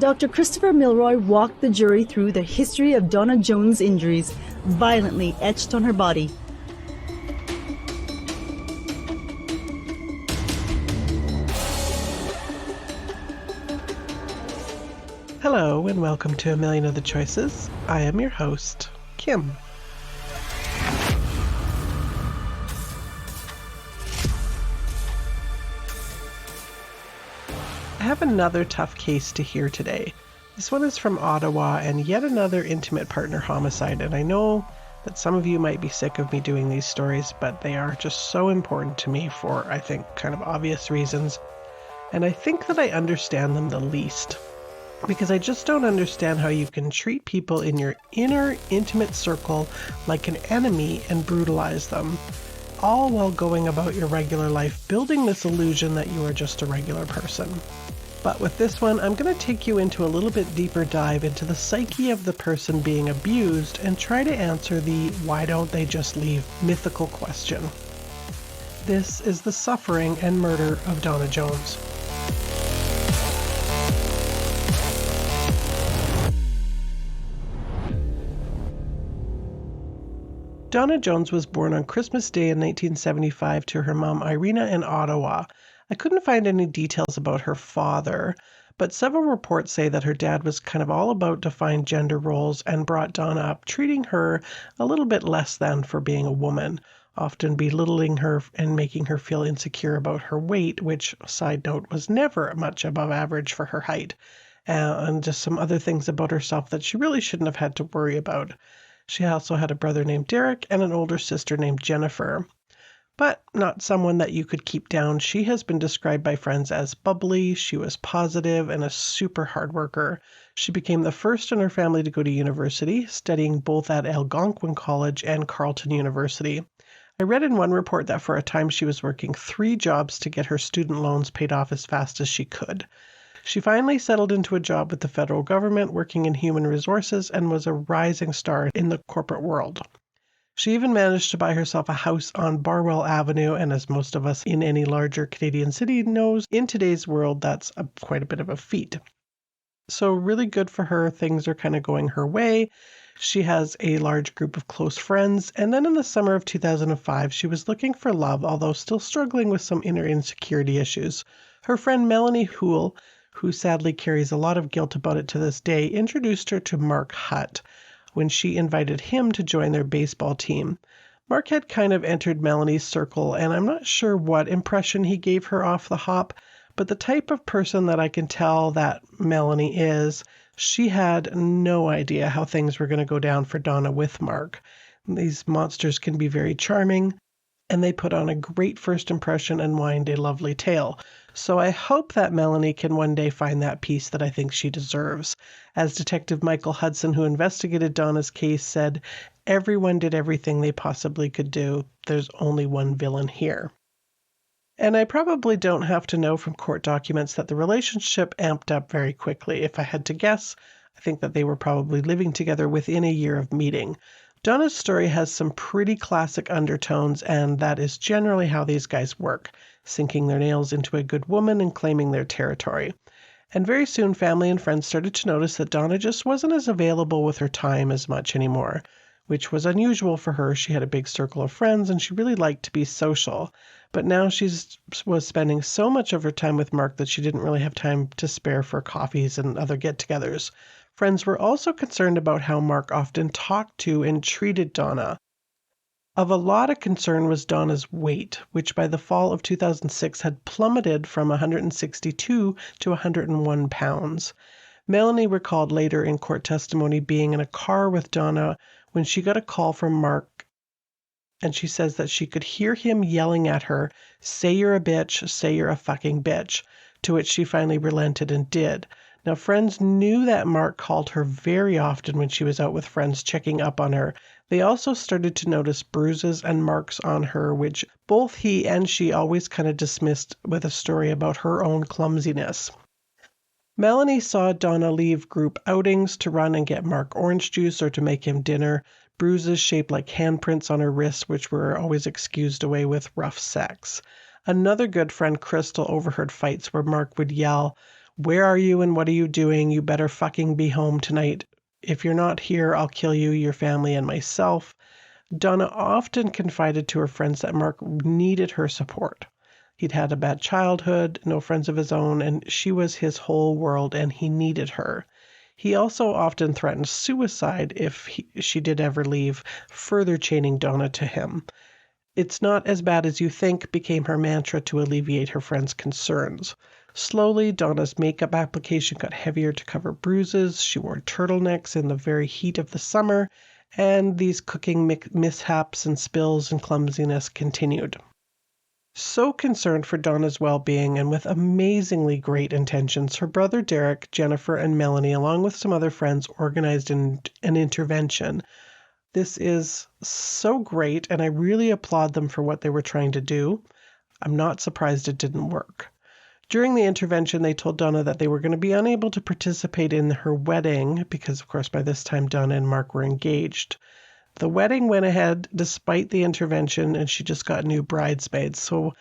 Dr. Christopher Milroy walked the jury through the history of Donna Jones' injuries, violently etched on her body. Hello and welcome to A Million Other Choices. I am your host, Kim. I have another tough case to hear today. This one is from Ottawa and yet another intimate partner homicide, and I know that some of you might be sick of me doing these stories, but they are just so important to me for, I think, kind of obvious reasons, and I think that I understand them the least. Because I just don't understand how you can treat people in your inner intimate circle like an enemy and brutalize them, all while going about your regular life building this illusion that you are just a regular person. But with this one, I'm going to take you into a little bit deeper dive into the psyche of the person being abused and try to answer the why don't they just leave mythical question. This is the suffering and murder of Donna Jones. Donna Jones was born on Christmas Day in 1975 to her mom Irina in Ottawa. I couldn't find any details about her father, but several reports say that her dad was kind of all about defined gender roles and brought Donna up, treating her a little bit less than for being a woman, often belittling her and making her feel insecure about her weight, which, side note, was never much above average for her height, and just some other things about herself that she really shouldn't have had to worry about. She also had a brother named Derek and an older sister named Jennifer, but not someone that you could keep down. She has been described by friends as bubbly, she was positive, and a super hard worker. She became the first in her family to go to university, studying both at Algonquin College and Carleton University. I read in one report that for a time she was working 3 jobs to get her student loans paid off as fast as she could. She finally settled into a job with the federal government working in human resources and was a rising star in the corporate world. She even managed to buy herself a house on Barwell Avenue, and as most of us in any larger Canadian city knows, in today's world that's quite a bit of a feat. So really good for her. Things are kind of going her way. She has a large group of close friends, and then in the summer of 2005, she was looking for love, although still struggling with some inner insecurity issues. Her friend Melanie Houle, who sadly carries a lot of guilt about it to this day, introduced her to Mark Hutt when she invited him to join their baseball team. Mark had kind of entered Melanie's circle, and I'm not sure what impression he gave her off the hop, but the type of person that I can tell that Melanie is, she had no idea how things were going to go down for Donna with Mark. These monsters can be very charming, and they put on a great first impression and wind a lovely tale. So I hope that Melanie can one day find that peace that I think she deserves. As Detective Michael Hudson, who investigated Donna's case, said, "Everyone did everything they possibly could do. There's only one villain here." And I probably don't have to know from court documents that the relationship amped up very quickly. If I had to guess, I think that they were probably living together within a year of meeting. Donna's story has some pretty classic undertones, and that is generally how these guys work, sinking their nails into a good woman and claiming their territory. And very soon, family and friends started to notice that Donna just wasn't as available with her time as much anymore, which was unusual for her. She had a big circle of friends, and she really liked to be social. But now she was spending so much of her time with Mark that she didn't really have time to spare for coffees and other get-togethers. Friends were also concerned about how Mark often talked to and treated Donna. Of a lot of concern was Donna's weight, which by the fall of 2006 had plummeted from 162 to 101 pounds. Melanie recalled later in court testimony being in a car with Donna when she got a call from Mark, and she says that she could hear him yelling at her, "Say you're a bitch, say you're a fucking bitch," to which she finally relented and did. Now, friends knew that Mark called her very often when she was out with friends checking up on her. They also started to notice bruises and marks on her, which both he and she always kind of dismissed with a story about her own clumsiness. Melanie saw Donna leave group outings to run and get Mark orange juice or to make him dinner, bruises shaped like handprints on her wrists, which were always excused away with rough sex. Another good friend, Crystal, overheard fights where Mark would yell, Where are you and what are you doing? You better fucking be home tonight. If you're not here, I'll kill you, your family, and myself. Donna often confided to her friends that Mark needed her support. He'd had a bad childhood, no friends of his own, and she was his whole world, and he needed her. He also often threatened suicide if she did ever leave, further chaining Donna to him. "It's not as bad as you think" became her mantra to alleviate her friends' concerns. Slowly, Donna's makeup application got heavier to cover bruises. She wore turtlenecks in the very heat of the summer, and these cooking mishaps and spills and clumsiness continued. So concerned for Donna's well-being and with amazingly great intentions, her brother Derek, Jennifer, and Melanie, along with some other friends, organized an intervention. This is so great, and I really applaud them for what they were trying to do. I'm not surprised it didn't work. During the intervention, they told Donna that they were going to be unable to participate in her wedding because, of course, by this time, Donna and Mark were engaged. The wedding went ahead despite the intervention, and she just got new bridesmaids. So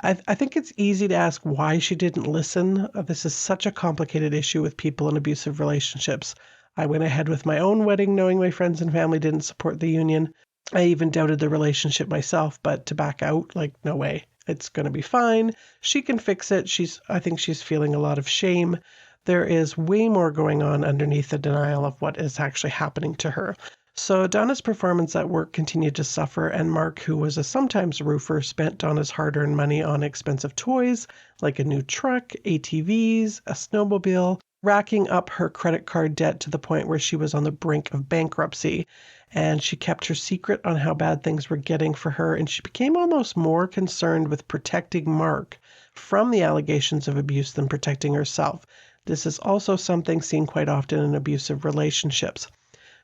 I think it's easy to ask why she didn't listen. This is such a complicated issue with people in abusive relationships. I went ahead with my own wedding knowing my friends and family didn't support the union. I even doubted the relationship myself, but to back out, no way. It's going to be fine. She can fix it. I think she's feeling a lot of shame. There is way more going on underneath the denial of what is actually happening to her. So Donna's performance at work continued to suffer, and Mark, who was a sometimes roofer, spent Donna's hard-earned money on expensive toys like a new truck, ATVs, a snowmobile, racking up her credit card debt to the point where she was on the brink of bankruptcy. And she kept her secret on how bad things were getting for her, and she became almost more concerned with protecting Mark from the allegations of abuse than protecting herself. This is also something seen quite often in abusive relationships.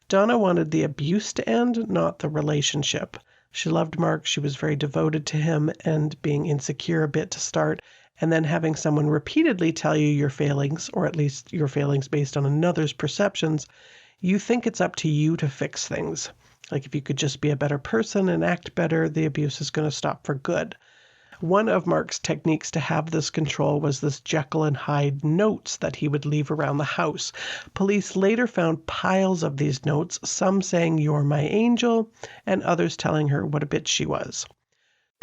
Donna wanted the abuse to end, not the relationship. She loved Mark, she was very devoted to him, and being insecure a bit to start, and then having someone repeatedly tell you your failings, or at least your failings based on another's perceptions, you think it's up to you to fix things. Like if you could just be a better person and act better, the abuse is going to stop for good. One of Mark's techniques to have this control was this Jekyll and Hyde notes that he would leave around the house. Police later found piles of these notes, some saying, "You're my angel," and others telling her what a bitch she was.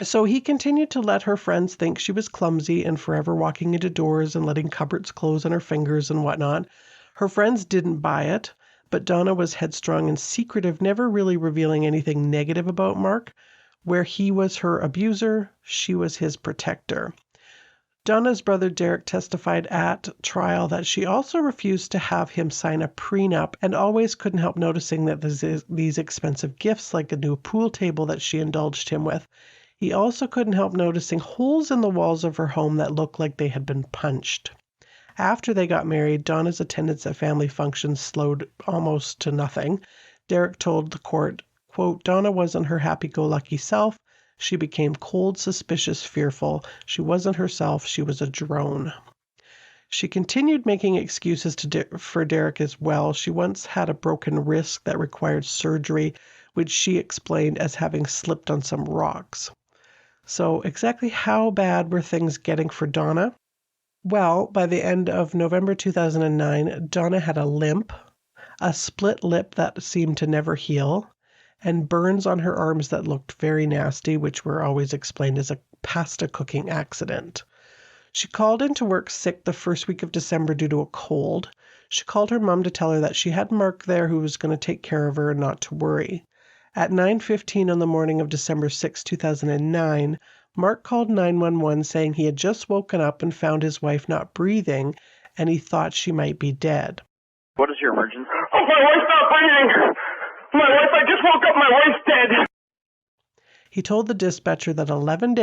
So he continued to let her friends think she was clumsy and forever walking into doors and letting cupboards close on her fingers and whatnot. Her friends didn't buy it, but Donna was headstrong and secretive, never really revealing anything negative about Mark. Where he was her abuser, she was his protector. Donna's brother Derek testified at trial that she also refused to have him sign a prenup and always couldn't help noticing that these expensive gifts like a new pool table that she indulged him with. He also couldn't help noticing holes in the walls of her home that looked like they had been punched. After they got married, Donna's attendance at family functions slowed almost to nothing. Derek told the court, quote, "Donna wasn't her happy-go-lucky self. She became cold, suspicious, fearful. She wasn't herself. She was a drone." She continued making excuses for Derek as well. She once had a broken wrist that required surgery, which she explained as having slipped on some rocks. So exactly how bad were things getting for Donna? Well, by the end of November 2009, Donna had a limp, a split lip that seemed to never heal, and burns on her arms that looked very nasty, which were always explained as a pasta cooking accident. She called into work sick the first week of December due to a cold. She called her mom to tell her that she had Mark there who was going to take care of her and not to worry. At 9:15 on the morning of December 6, 2009, Mark called 911 saying he had just woken up and found his wife not breathing, and he thought she might be dead. "What is your emergency?" "Oh, my wife's not breathing! My wife, I just woke up, my wife's dead!" He told the dispatcher that 11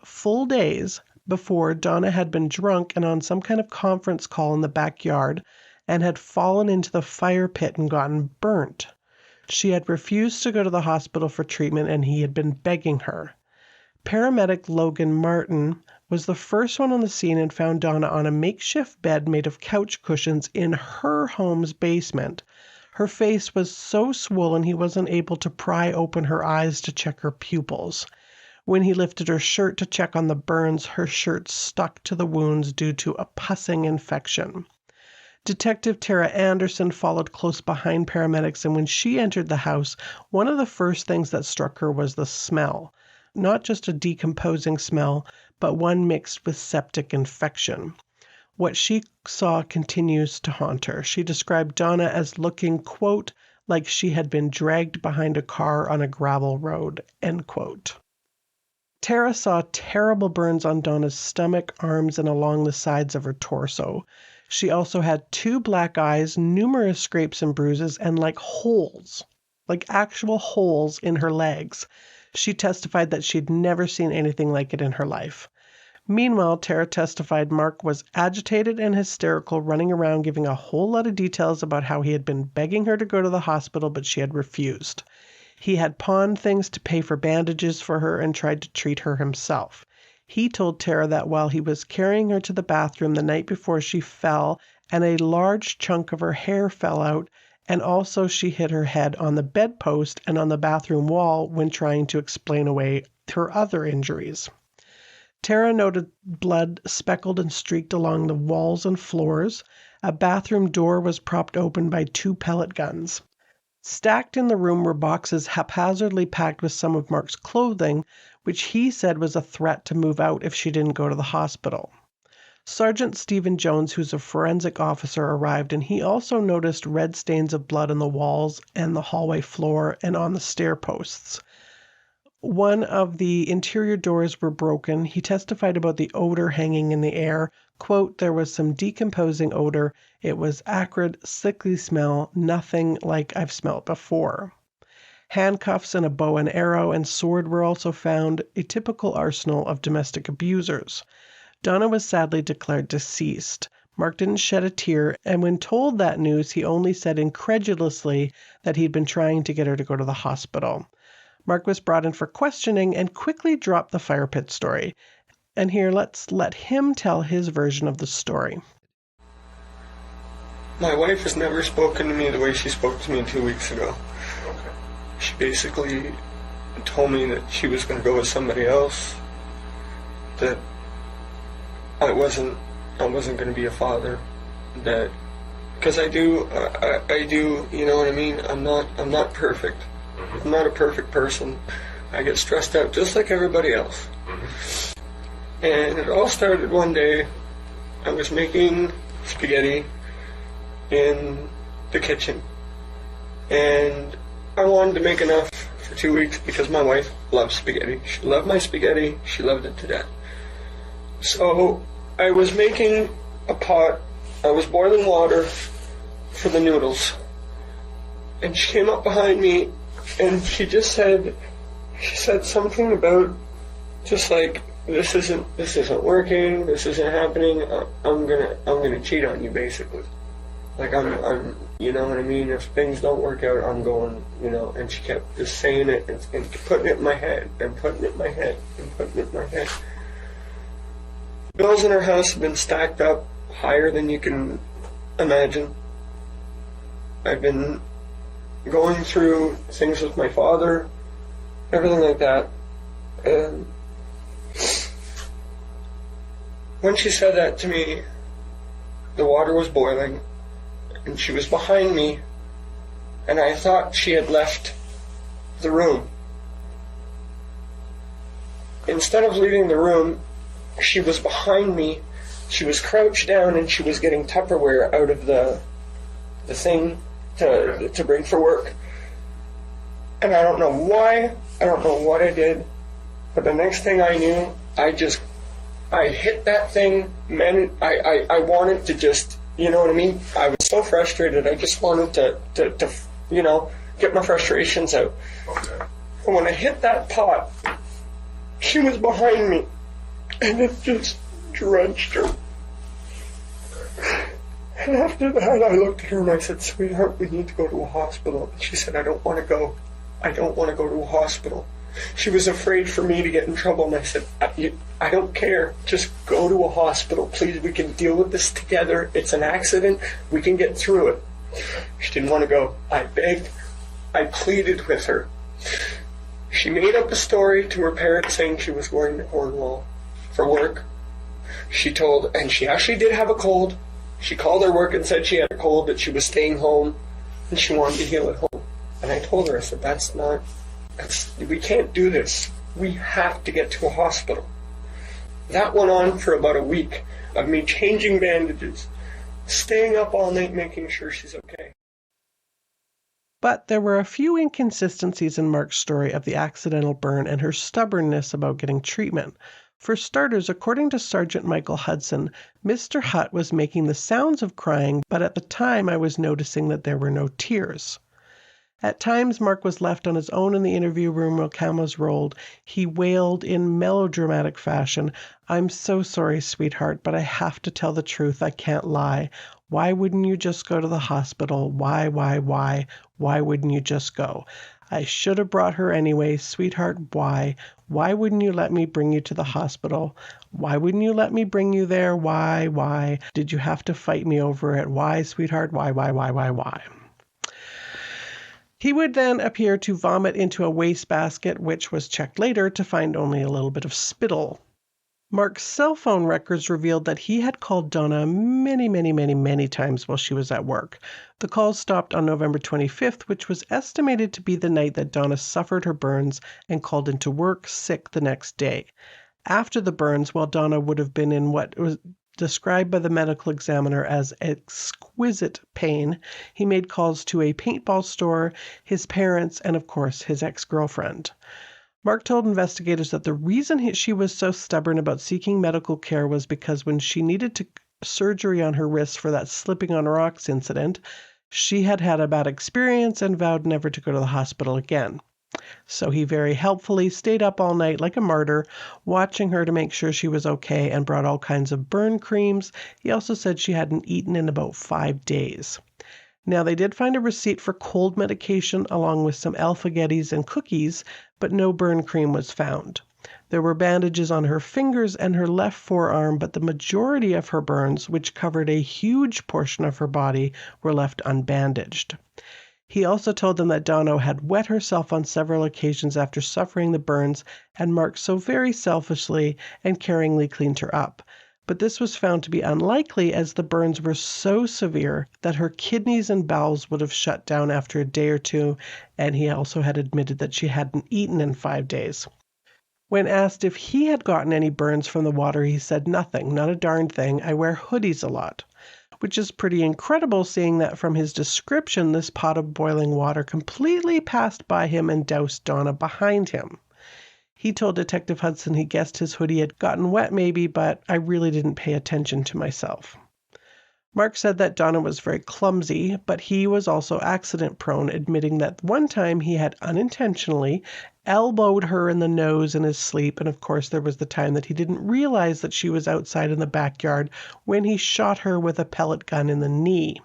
full days before, Donna had been drunk and on some kind of conference call in the backyard and had fallen into the fire pit and gotten burnt. She had refused to go to the hospital for treatment and he had been begging her. Paramedic Logan Martin was the first one on the scene and found Donna on a makeshift bed made of couch cushions in her home's basement. Her face was so swollen he wasn't able to pry open her eyes to check her pupils. When he lifted her shirt to check on the burns, her shirt stuck to the wounds due to a pussing infection. Detective Tara Anderson followed close behind paramedics, and when she entered the house, one of the first things that struck her was the smell. Not just a decomposing smell, but one mixed with septic infection. What she saw continues to haunt her. She described Donna as looking, quote, like she had been dragged behind a car on a gravel road, end quote. Tara saw terrible burns on Donna's stomach, arms, and along the sides of her torso. She also had 2 black eyes, numerous scrapes and bruises, and holes, like actual holes in her legs. She testified that she'd never seen anything like it in her life. Meanwhile, Tara testified Mark was agitated and hysterical, running around giving a whole lot of details about how he had been begging her to go to the hospital, but she had refused. He had pawned things to pay for bandages for her and tried to treat her himself. He told Tara that while he was carrying her to the bathroom the night before she fell, and a large chunk of her hair fell out, and also she hit her head on the bedpost and on the bathroom wall when trying to explain away her other injuries. Tara noted blood speckled and streaked along the walls and floors. A bathroom door was propped open by 2 pellet guns. Stacked in the room were boxes haphazardly packed with some of Mark's clothing, which he said was a threat to move out if she didn't go to the hospital. Sergeant Stephen Jones, who's a forensic officer, arrived, and he also noticed red stains of blood on the walls and the hallway floor and on the stair posts. One of the interior doors were broken. He testified about the odor hanging in the air. Quote, there was some decomposing odor. It was acrid, sickly smell, nothing like I've smelled before. Handcuffs and a bow and arrow and sword were also found, a typical arsenal of domestic abusers. Donna was sadly declared deceased. Mark didn't shed a tear, and when told that news, he only said incredulously that he'd been trying to get her to go to the hospital. Mark was brought in for questioning and quickly dropped the fire pit story. And here, let's let him tell his version of the story. My wife has never spoken to me the way she spoke to me 2 weeks ago. Okay. She basically told me that she was going to go with somebody else, that I wasn't going to be a father, that because I do, you know what I mean? I'm not perfect. I'm not a perfect person. I get stressed out just like everybody else. And it all started one day. I was making spaghetti in the kitchen, and I wanted to make enough for 2 weeks because my wife loves spaghetti. She loved my spaghetti. She loved it to death. So I was making a pot. I was boiling water for the noodles, and she came up behind me, and she said something about just like, this isn't working, this isn't happening, I'm gonna cheat on you, basically. Like I'm you know what I mean, if things don't work out, I'm going, and she kept just saying it and putting it in my head and putting it in my head and putting it in my head. Bills in our house have been stacked up higher than you can imagine. I've been going through things with my father, everything like that, and when she said that to me, the water was boiling, and she was behind me, and I thought she had left the room. Instead of leaving the room, she was behind me, she was crouched down, and she was getting Tupperware out of the thing to bring for work. And I don't know why, I don't know what I did, but the next thing I knew, I hit that thing, man. I wanted to just, you know what I mean? I was so frustrated, I just wanted to get my frustrations out. Okay. And when I hit that pot, she was behind me, and it just drenched her. And after that, I looked at her and I said, sweetheart, we need to go to a hospital. And she said, I don't want to go. I don't want to go to a hospital. She was afraid for me to get in trouble, and I said, I don't care. Just go to a hospital, please. We can deal with this together. It's an accident. We can get through it. She didn't want to go. I begged. I pleaded with her. She made up a story to her parents saying she was going to Cornwall for work. And she actually did have a cold. She called her work and said she had a cold, that she was staying home, and she wanted to heal at home. And I told her, I said, we can't do this. We have to get to a hospital. That went on for about a week of me changing bandages, staying up all night making sure she's okay. But there were a few inconsistencies in Mark's story of the accidental burn and her stubbornness about getting treatment. For starters, according to Sergeant Michael Hudson, Mr. Hutt was making the sounds of crying, but at the time I was noticing that there were no tears. At times, Mark was left on his own in the interview room while cameras rolled. He wailed in melodramatic fashion, "I'm so sorry, sweetheart, but I have to tell the truth. I can't lie. Why wouldn't you just go to the hospital? Why? Why wouldn't you just go? I should have brought her anyway. Sweetheart, why? Why wouldn't you let me bring you to the hospital? Why wouldn't you let me bring you there? Why? Did you have to fight me over it? Why, sweetheart? Why? He would then appear to vomit into a wastebasket, which was checked later to find only a little bit of spittle. Mark's cell phone records revealed that he had called Donna many times while she was at work. The calls stopped on November 25th, which was estimated to be the night that Donna suffered her burns and called into work sick the next day. After the burns, while Donna would have been in what was described by the medical examiner as exquisite pain, he made calls to a paintball store, his parents, and of course his ex-girlfriend. Mark told investigators that the reason she was so stubborn about seeking medical care was because when she needed surgery on her wrist for that slipping on rocks incident, she had had a bad experience and vowed never to go to the hospital again. So he very helpfully stayed up all night like a martyr, watching her to make sure she was okay, and brought all kinds of burn creams. He also said she hadn't eaten in about 5 days. Now, they did find a receipt for cold medication along with some alphagettis and cookies, but no burn cream was found. There were bandages on her fingers and her left forearm, but the majority of her burns, which covered a huge portion of her body, were left unbandaged. He also told them that Donna had wet herself on several occasions after suffering the burns, and Mark so very selfishly and caringly cleaned her up. But this was found to be unlikely, as the burns were so severe that her kidneys and bowels would have shut down after a day or two, and he also had admitted that she hadn't eaten in 5 days. When asked if he had gotten any burns from the water, he said, "Nothing, not a darn thing. I wear hoodies a lot." Which is pretty incredible, seeing that from his description, this pot of boiling water completely passed by him and doused Donna behind him. He told Detective Hudson he guessed his hoodie had gotten wet maybe, but I really didn't pay attention to myself. Mark said that Donna was very clumsy, but he was also accident-prone, admitting that one time he had unintentionally elbowed her in the nose in his sleep, and of course there was the time that he didn't realize that she was outside in the backyard when he shot her with a pellet gun in the knee.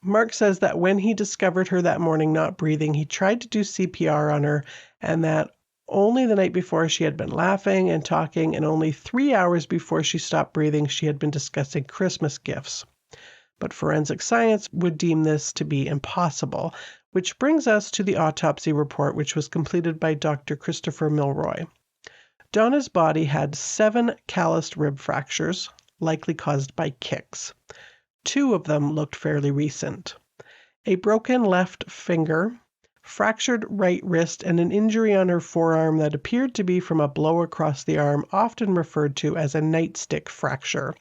Mark says that when he discovered her that morning not breathing, he tried to do CPR on her, and that only the night before she had been laughing and talking, and only 3 hours before she stopped breathing, she had been discussing Christmas gifts. But forensic science would deem this to be impossible, which brings us to the autopsy report, which was completed by Dr. Christopher Milroy. Donna's body had 7 calloused rib fractures, likely caused by kicks. 2 of them looked fairly recent. A broken left finger, fractured right wrist, and an injury on her forearm that appeared to be from a blow across the arm, often referred to as a nightstick fracture.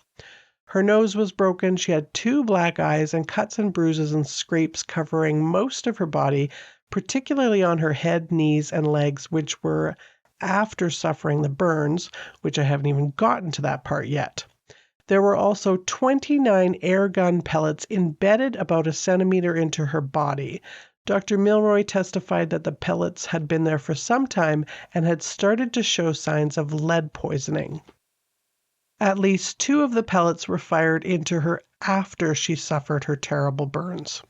Her nose was broken, she had 2 black eyes, and cuts and bruises and scrapes covering most of her body, particularly on her head, knees, and legs, which were after suffering the burns, which I haven't even gotten to that part yet. There were also 29 air gun pellets embedded about 1 centimeter into her body. Dr. Milroy testified that the pellets had been there for some time and had started to show signs of lead poisoning. At least 2 of the pellets were fired into her after she suffered her terrible burns.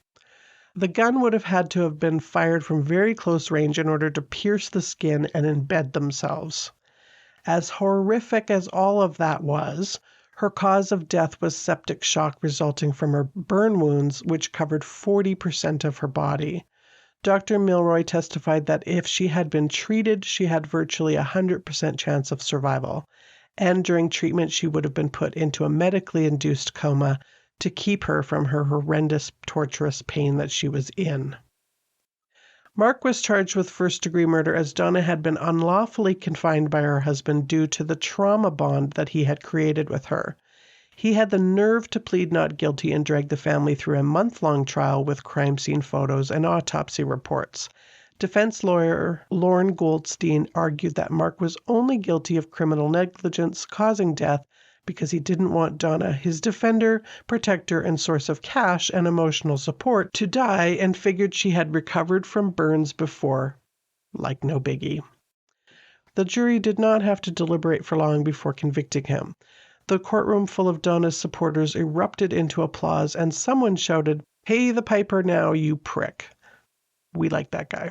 The gun would have had to have been fired from very close range in order to pierce the skin and embed themselves. As horrific as all of that was, her cause of death was septic shock resulting from her burn wounds, which covered 40% of her body. Dr. Milroy testified that if she had been treated, she had virtually 100% chance of survival. And during treatment, she would have been put into a medically induced coma to keep her from her horrendous, torturous pain that she was in. Mark was charged with first-degree murder as Donna had been unlawfully confined by her husband due to the trauma bond that he had created with her. He had the nerve to plead not guilty and drag the family through a month-long trial with crime scene photos and autopsy reports. Defense lawyer Lauren Goldstein argued that Mark was only guilty of criminal negligence causing death because he didn't want Donna, his defender, protector, and source of cash and emotional support, to die, and figured she had recovered from burns before. Like no biggie. The jury did not have to deliberate for long before convicting him. The courtroom full of Donna's supporters erupted into applause, and someone shouted, "Pay the piper now, you prick." We like that guy.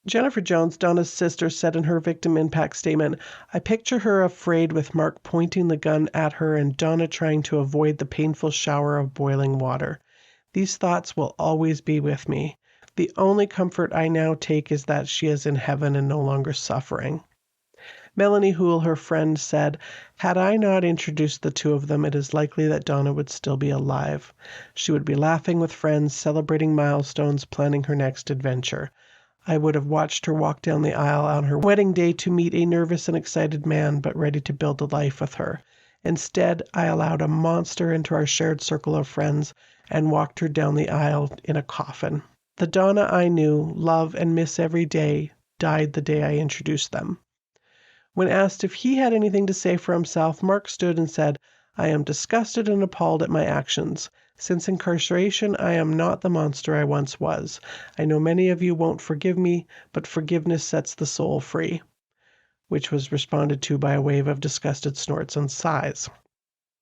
Jennifer Jones, Donna's sister, said in her victim impact statement, "I picture her afraid with Mark pointing the gun at her and Donna trying to avoid the painful shower of boiling water. These thoughts will always be with me. The only comfort I now take is that she is in heaven and no longer suffering." Melanie Houle, her friend, said, "Had I not introduced the two of them, it is likely that Donna would still be alive. She would be laughing with friends, celebrating milestones, planning her next adventure. I would have watched her walk down the aisle on her wedding day to meet a nervous and excited man, but ready to build a life with her. Instead, I allowed a monster into our shared circle of friends and walked her down the aisle in a coffin. The Donna I knew, love, and miss every day died the day I introduced them." When asked if he had anything to say for himself, Mark stood and said, "I am disgusted and appalled at my actions. Since incarceration, I am not the monster I once was. I know many of you won't forgive me, but forgiveness sets the soul free," which was responded to by a wave of disgusted snorts and sighs.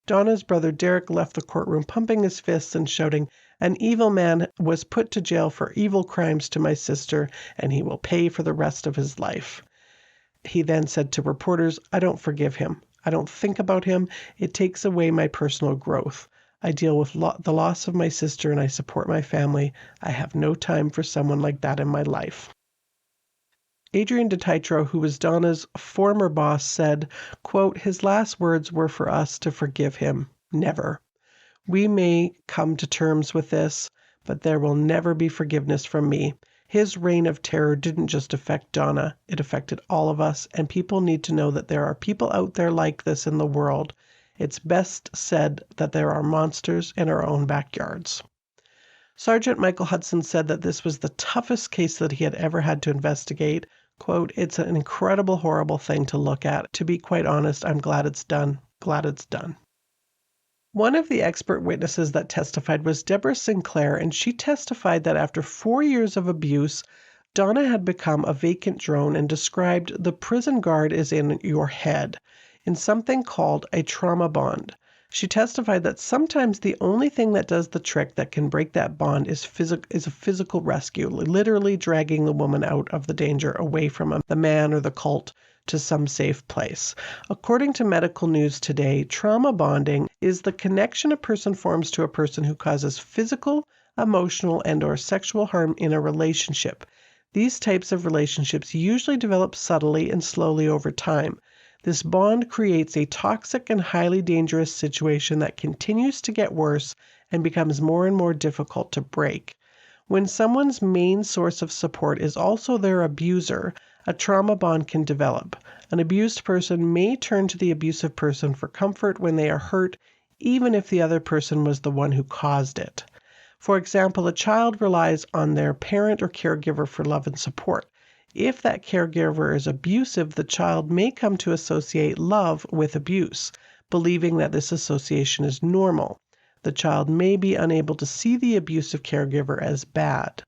Donna's brother Derek left the courtroom pumping his fists and shouting, "An evil man was put to jail for evil crimes to my sister, and he will pay for the rest of his life." He then said to reporters, "I don't forgive him. I don't think about him. It takes away my personal growth. I deal with the loss of my sister and I support my family. I have no time for someone like that in my life." Adrian DeTitro, who was Donna's former boss, said, quote, "His last words were for us to forgive him. Never. We may come to terms with this, but there will never be forgiveness from me. His reign of terror didn't just affect Donna, it affected all of us, and people need to know that there are people out there like this in the world. It's best said that there are monsters in our own backyards." Sergeant Michael Hudson said that this was the toughest case that he had ever had to investigate. Quote, "It's an incredible, horrible thing to look at. To be quite honest, I'm glad it's done. Glad it's done." One of the expert witnesses that testified was Deborah Sinclair, and she testified that after 4 years of abuse, Donna had become a vacant drone and described the prison guard is in your head, in something called a trauma bond. She testified that sometimes the only thing that does the trick that can break that bond is a physical rescue, literally dragging the woman out of the danger away from the man or the cult to some safe place. According to Medical News Today, trauma bonding is the connection a person forms to a person who causes physical, emotional, and/or sexual harm in a relationship. These types of relationships usually develop subtly and slowly over time. This bond creates a toxic and highly dangerous situation that continues to get worse and becomes more and more difficult to break. When someone's main source of support is also their abuser, a trauma bond can develop. An abused person may turn to the abusive person for comfort when they are hurt, even if the other person was the one who caused it. For example, a child relies on their parent or caregiver for love and support. If that caregiver is abusive, the child may come to associate love with abuse, believing that this association is normal. The child may be unable to see the abusive caregiver as bad.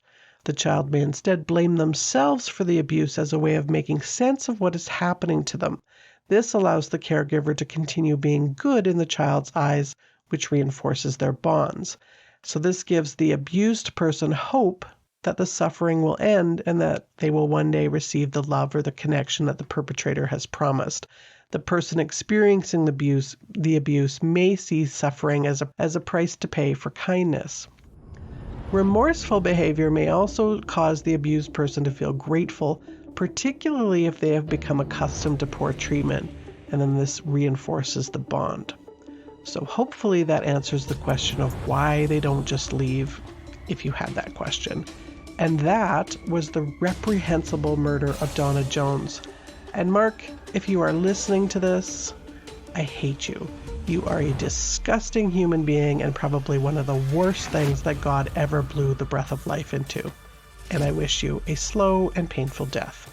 The child may instead blame themselves for the abuse as a way of making sense of what is happening to them. This allows the caregiver to continue being good in the child's eyes, which reinforces their bonds. So this gives the abused person hope that the suffering will end and that they will one day receive the love or the connection that the perpetrator has promised. The person experiencing the abuse may see suffering as a price to pay for kindness. Remorseful behavior may also cause the abused person to feel grateful, particularly if they have become accustomed to poor treatment, and then this reinforces the bond. So hopefully that answers the question of why they don't just leave, if you had that question. And that was the reprehensible murder of Donna Jones. And Mark, if you are listening to this, I hate you. You are a disgusting human being and probably one of the worst things that God ever blew the breath of life into. And I wish you a slow and painful death.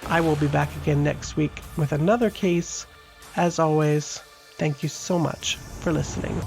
I will be back again next week with another case. As always, thank you so much for listening.